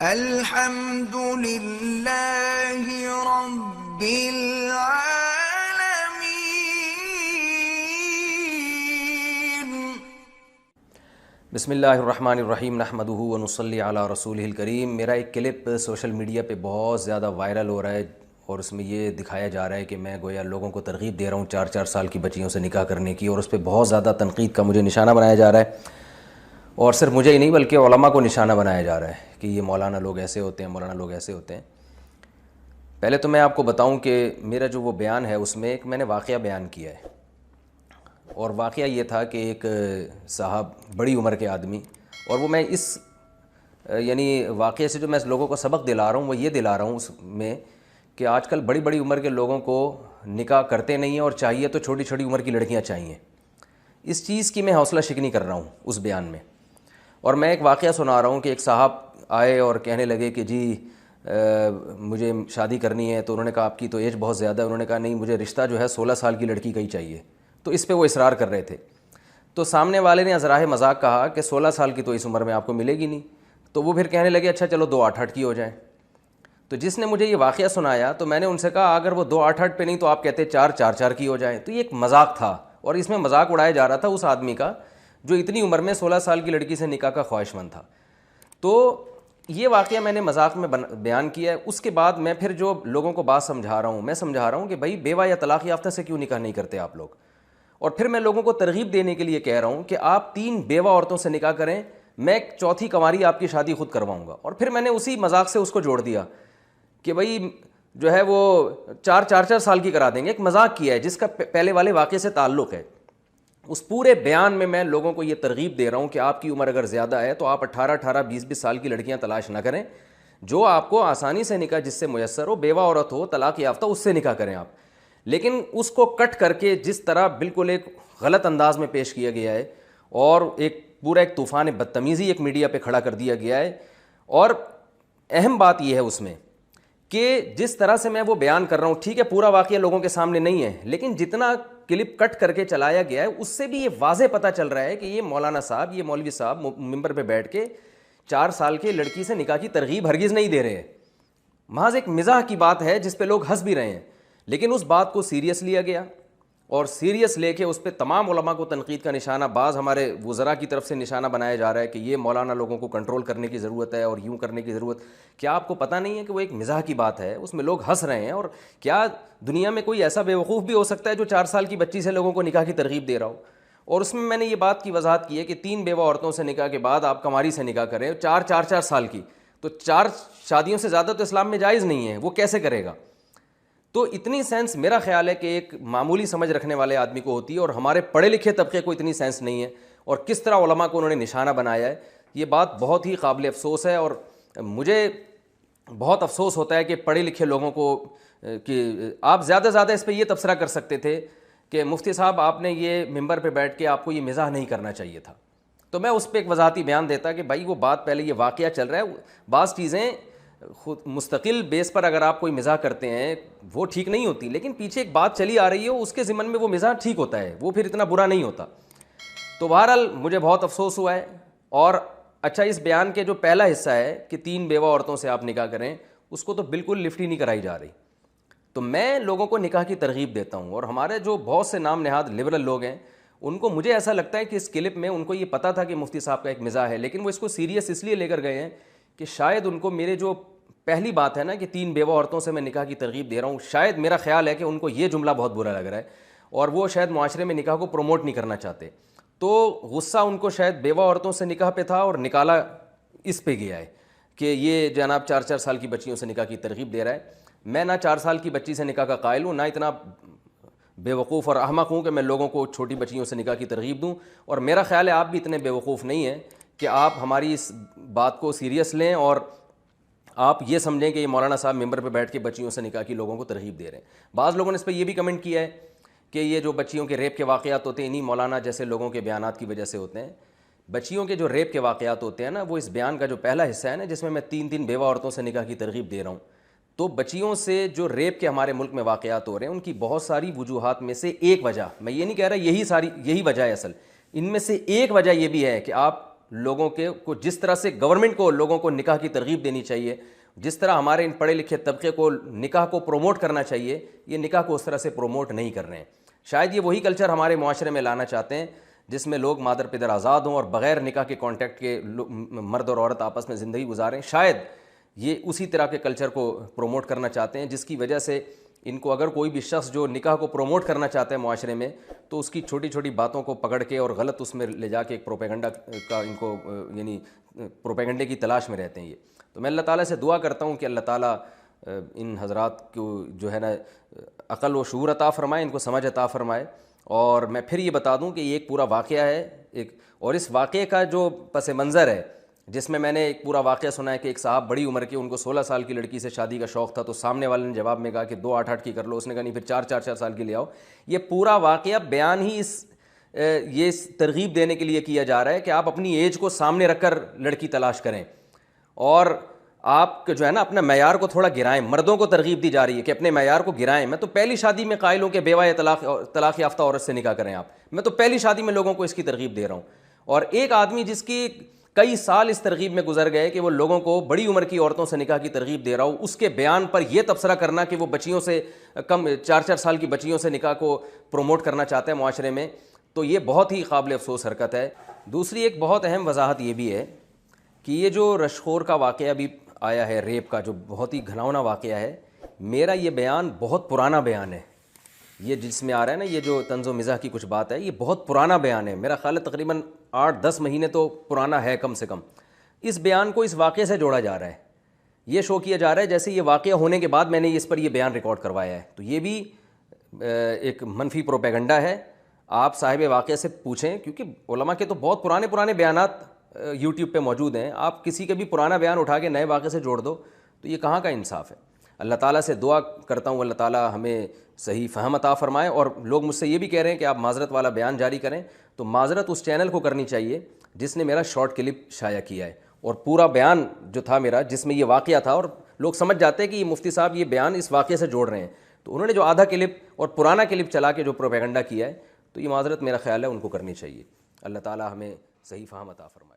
الحمد للہ رب العالمین۔ بسم اللہ الرحمن الرحیم، نحمدہ ونصلی علی رسولہ الکریم۔ میرا ایک کلپ سوشل میڈیا پہ بہت زیادہ وائرل ہو رہا ہے اور اس میں یہ دکھایا جا رہا ہے کہ میں گویا لوگوں کو ترغیب دے رہا ہوں 4 سال کی بچیوں سے نکاح کرنے کی، اور اس پہ بہت زیادہ تنقید کا مجھے نشانہ بنایا جا رہا ہے، اور صرف مجھے ہی نہیں بلکہ علماء کو نشانہ بنایا جا رہا ہے کہ یہ مولانا لوگ ایسے ہوتے ہیں، مولانا لوگ ایسے ہوتے ہیں۔ پہلے تو میں آپ کو بتاؤں کہ میرا جو وہ بیان ہے اس میں ایک میں نے واقعہ بیان کیا ہے، اور واقعہ یہ تھا کہ ایک صاحب بڑی عمر کے آدمی، اور وہ میں اس یعنی واقعے سے جو میں لوگوں کو سبق دلا رہا ہوں وہ یہ دلا رہا ہوں اس میں کہ آج کل بڑی بڑی عمر کے لوگوں کو نکاح کرتے نہیں ہیں، اور چاہیے تو چھوٹی چھوٹی عمر کی لڑکیاں چاہیے۔ اس چیز کی میں حوصلہ شکنی کر رہا ہوں اس بیان میں، اور میں ایک واقعہ سنا رہا ہوں کہ ایک صاحب آئے اور کہنے لگے کہ جی مجھے شادی کرنی ہے، تو انہوں نے کہا آپ کی تو ایج بہت زیادہ ہے، انہوں نے کہا نہیں مجھے رشتہ جو ہے 16 سال کی لڑکی کا ہی چاہیے، تو اس پہ وہ اصرار کر رہے تھے۔ تو سامنے والے نے ازراہ مذاق کہا کہ 16 سال کی تو اس عمر میں آپ کو ملے گی نہیں، تو وہ پھر کہنے لگے اچھا چلو 2 8 کی ہو جائیں۔ تو جس نے مجھے یہ واقعہ سنایا تو میں نے ان سے کہا اگر وہ 2 8 پہ نہیں تو آپ کہتے 4 کی ہو جائیں، تو یہ ایک مذاق تھا، اور اس میں مذاق اڑایا جا رہا تھا اس آدمی کا جو اتنی عمر میں 16 سال کی لڑکی سے نکاح کا خواہش مند تھا۔ تو یہ واقعہ میں نے مذاق میں بیان کیا ہے۔ اس کے بعد میں پھر جو لوگوں کو بات سمجھا رہا ہوں، میں سمجھا رہا ہوں کہ بھائی بیوہ یا طلاق یافتہ سے کیوں نکاح نہیں کرتے آپ لوگ، اور پھر میں لوگوں کو ترغیب دینے کے لیے کہہ رہا ہوں کہ آپ 3 بیوہ عورتوں سے نکاح کریں، میں ایک چوتھی کنواری آپ کی شادی خود کرواؤں گا۔ اور پھر میں نے اسی مذاق سے اس کو جوڑ دیا کہ بھائی جو ہے وہ 4 سال کی کرا دیں گے، ایک مذاق کیا ہے جس کا پہلے والے واقعے سے تعلق ہے۔ اس پورے بیان میں میں لوگوں کو یہ ترغیب دے رہا ہوں کہ آپ کی عمر اگر زیادہ ہے تو آپ 18 20 سال کی لڑکیاں تلاش نہ کریں، جو آپ کو آسانی سے نکاح جس سے میسر ہو، بیوہ عورت ہو، طلاق یافتہ، اس سے نکاح کریں آپ۔ لیکن اس کو کٹ کر کے جس طرح بالکل ایک غلط انداز میں پیش کیا گیا ہے، اور ایک طوفان بدتمیزی ایک میڈیا پہ کھڑا کر دیا گیا ہے۔ اور اہم بات یہ ہے اس میں کہ جس طرح سے میں وہ بیان کر رہا ہوں، ٹھیک ہے پورا واقعہ لوگوں کے سامنے نہیں ہے، لیکن جتنا کلپ کٹ کر کے چلایا گیا ہے اس سے بھی یہ واضح پتہ چل رہا ہے کہ یہ مولانا صاحب، یہ مولوی صاحب ممبر پہ بیٹھ کے 4 سال کے لڑکی سے نکاح کی ترغیب ہرگز نہیں دے رہے ہیں، محض ایک مزاح کی بات ہے جس پہ لوگ ہنس بھی رہے ہیں۔ لیکن اس بات کو سیریس لیا گیا، اور سیریس لے کے اس پہ تمام علماء کو تنقید کا نشانہ، بعض ہمارے وزراء کی طرف سے نشانہ بنایا جا رہا ہے کہ یہ مولانا لوگوں کو کنٹرول کرنے کی ضرورت ہے اور یوں کرنے کی ضرورت۔ کیا آپ کو پتہ نہیں ہے کہ وہ ایک مزاح کی بات ہے، اس میں لوگ ہنس رہے ہیں؟ اور کیا دنیا میں کوئی ایسا بیوقوف بھی ہو سکتا ہے جو 4 سال کی بچی سے لوگوں کو نکاح کی ترغیب دے رہا ہو؟ اور اس میں نے یہ بات کی وضاحت کی ہے کہ 3 بیوہ عورتوں سے نکاح کے بعد آپ کنواری سے نکاح کریں 4 سال کی، تو 4 شادیوں سے زیادہ تو اسلام میں جائز نہیں ہے، وہ کیسے کرے گا؟ تو اتنی سینس میرا خیال ہے کہ ایک معمولی سمجھ رکھنے والے آدمی کو ہوتی ہے، اور ہمارے پڑھے لکھے طبقے کو اتنی سینس نہیں ہے، اور کس طرح علماء کو انہوں نے نشانہ بنایا ہے، یہ بات بہت ہی قابل افسوس ہے۔ اور مجھے بہت افسوس ہوتا ہے کہ پڑھے لکھے لوگوں کو، کہ آپ زیادہ سے زیادہ اس پہ یہ تبصرہ کر سکتے تھے کہ مفتی صاحب آپ نے یہ ممبر پہ بیٹھ کے آپ کو یہ مزاح نہیں کرنا چاہیے تھا، تو میں اس پہ ایک وضاحتی بیان دیتا کہ بھائی وہ بات پہلے یہ واقعہ چل رہا ہے، بعض چیزیں خود مستقل بیس پر اگر آپ کوئی مزاح کرتے ہیں وہ ٹھیک نہیں ہوتی، لیکن پیچھے ایک بات چلی آ رہی ہے اس کے ضمن میں وہ مزاح ٹھیک ہوتا ہے، وہ پھر اتنا برا نہیں ہوتا۔ تو بہرحال مجھے بہت افسوس ہوا ہے۔ اور اچھا، اس بیان کے جو پہلا حصہ ہے کہ 3 بیوہ عورتوں سے آپ نکاح کریں، اس کو تو بالکل لفٹ ہی نہیں کرائی جا رہی۔ تو میں لوگوں کو نکاح کی ترغیب دیتا ہوں، اور ہمارے جو بہت سے نام نہاد لبرل لوگ ہیں ان کو، مجھے ایسا لگتا ہے کہ اس کلپ میں ان کو یہ پتہ تھا کہ مفتی صاحب کا ایک مزاح ہے، لیکن وہ اس کو سیریس اس لیے لے کر گئے ہیں کہ شاید ان کو میرے جو پہلی بات ہے نا کہ 3 بیوہ عورتوں سے میں نکاح کی ترغیب دے رہا ہوں، شاید میرا خیال ہے کہ ان کو یہ جملہ بہت برا لگ رہا ہے، اور وہ شاید معاشرے میں نکاح کو پروموٹ نہیں کرنا چاہتے، تو غصہ ان کو شاید بیوہ عورتوں سے نکاح پہ تھا، اور نکالا اس پہ گیا ہے کہ یہ جناب 4 سال کی بچیوں سے نکاح کی ترغیب دے رہا ہے۔ میں نہ 4 سال کی بچی سے نکاح کا قائل ہوں، نہ اتنا بیوقوف اور احمق ہوں کہ میں لوگوں کو چھوٹی بچیوں سے نکاح کی ترغیب دوں، اور میرا خیال ہے آپ بھی اتنے بیوقوف نہیں ہیں کہ آپ ہماری اس بات کو سیریس لیں اور آپ یہ سمجھیں کہ یہ مولانا صاحب ممبر پہ بیٹھ کے بچیوں سے نکاح کی لوگوں کو ترغیب دے رہے ہیں۔ بعض لوگوں نے اس پہ یہ بھی کمنٹ کیا ہے کہ یہ جو بچیوں کے ریپ کے واقعات ہوتے ہیں انہی مولانا جیسے لوگوں کے بیانات کی وجہ سے ہوتے ہیں۔ بچیوں کے جو ریپ کے واقعات ہوتے ہیں نا، وہ اس بیان کا جو پہلا حصہ ہے نا جس میں 3 بیوہ عورتوں سے نکاح کی ترغیب دے رہا ہوں، تو بچیوں سے جو ریپ کے ہمارے ملک میں واقعات ہو رہے ہیں ان کی بہت ساری وجوہات میں سے ایک وجہ، میں یہ نہیں کہہ رہا یہی وجہ ہے اصل، ان میں سے ایک وجہ یہ بھی ہے کہ آپ لوگوں کو جس طرح سے گورنمنٹ کو لوگوں کو نکاح کی ترغیب دینی چاہیے، جس طرح ہمارے ان پڑھے لکھے طبقے کو نکاح کو پروموٹ کرنا چاہیے، یہ نکاح کو اس طرح سے پروموٹ نہیں کر رہے ہیں۔ شاید یہ وہی کلچر ہمارے معاشرے میں لانا چاہتے ہیں جس میں لوگ مادر پدر آزاد ہوں اور بغیر نکاح کے کانٹیکٹ کے مرد اور عورت آپس میں زندگی گزاریں۔ شاید یہ اسی طرح کے کلچر کو پروموٹ کرنا چاہتے ہیں، جس کی وجہ سے ان کو اگر کوئی بھی شخص جو نکاح کو پروموٹ کرنا چاہتا ہے معاشرے میں، تو اس کی چھوٹی چھوٹی باتوں کو پکڑ کے اور غلط اس میں لے جا کے ایک پروپیگنڈا کا ان کو یعنی پروپیگنڈے کی تلاش میں رہتے ہیں یہ۔ تو میں اللہ تعالیٰ سے دعا کرتا ہوں کہ اللہ تعالیٰ ان حضرات کو جو ہے نا عقل و شعور عطا فرمائے، ان کو سمجھ عطا فرمائے۔ اور میں پھر یہ بتا دوں کہ یہ ایک پورا واقعہ ہے اور اس واقعے کا جو پس منظر ہے، جس میں نے ایک پورا واقعہ سنا ہے کہ ایک صاحب بڑی عمر کے، ان کو 16 سال کی لڑکی سے شادی کا شوق تھا، تو سامنے والے نے جواب میں کہا کہ 2 8 8 کی کر لو، اس نے کہا نہیں پھر 4 سال کی لے آؤ۔ یہ پورا واقعہ بیان ہی یہ ترغیب دینے کے لیے کیا جا رہا ہے کہ آپ اپنی ایج کو سامنے رکھ کر لڑکی تلاش کریں اور آپ جو ہے نا اپنا معیار کو تھوڑا گرائیں۔ مردوں کو ترغیب دی جا رہی ہے کہ اپنے معیار کو گرائیں۔ میں تو پہلی شادی میں قائل ہوں کہ بیوہ یا طلاق یافتہ عورت سے نکاح کریں آپ، میں تو پہلی شادی میں لوگوں کو اس کی ترغیب دے رہا ہوں۔ اور ایک آدمی جس کی کئی سال اس ترغیب میں گزر گئے کہ وہ لوگوں کو بڑی عمر کی عورتوں سے نکاح کی ترغیب دے رہا ہوں، اس کے بیان پر یہ تبصرہ کرنا کہ وہ بچیوں سے کم 4 سال کی بچیوں سے نکاح کو پروموٹ کرنا چاہتے ہیں معاشرے میں، تو یہ بہت ہی قابل افسوس حرکت ہے۔ دوسری ایک بہت اہم وضاحت یہ بھی ہے کہ یہ جو رشخور کا واقعہ بھی آیا ہے، ریپ کا جو بہت ہی گھناؤنا واقعہ ہے، میرا یہ بیان بہت پرانا بیان ہے۔ یہ جس میں آ رہا ہے نا یہ جو طنز و مزاح کی کچھ بات ہے، یہ بہت پرانا بیان ہے، میرا خیال ہے تقریباً 8-10 مہینے تو پرانا ہے کم سے کم۔ اس بیان کو اس واقعے سے جوڑا جا رہا ہے، یہ شو کیا جا رہا ہے جیسے یہ واقعہ ہونے کے بعد میں نے اس پر یہ بیان ریکارڈ کروایا ہے، تو یہ بھی ایک منفی پروپیگنڈا ہے۔ آپ صاحب واقعہ سے پوچھیں، کیونکہ علماء کے تو بہت پرانے بیانات یوٹیوب پہ موجود ہیں، آپ کسی کا بھی پرانا بیان اٹھا کے نئے واقعے سے جوڑ دو تو یہ کہاں کا انصاف ہے۔ اللہ تعالیٰ سے دعا کرتا ہوں اللہ تعالیٰ ہمیں صحیح فہم عطا فرمائے۔ اور لوگ مجھ سے یہ بھی کہہ رہے ہیں کہ آپ معذرت والا بیان جاری کریں، تو معذرت اس چینل کو کرنی چاہیے جس نے میرا شارٹ کلپ شائع کیا ہے، اور پورا بیان جو تھا میرا جس میں یہ واقعہ تھا، اور لوگ سمجھ جاتے ہیں کہ یہ مفتی صاحب یہ بیان اس واقعے سے جوڑ رہے ہیں، تو انہوں نے جو آدھا کلپ اور پرانا کلپ چلا کے جو پروپیگنڈا کیا ہے، تو یہ معذرت میرا خیال ہے ان کو کرنی چاہیے۔ اللہ تعالیٰ ہمیں صحیح فہم عطا فرمائے۔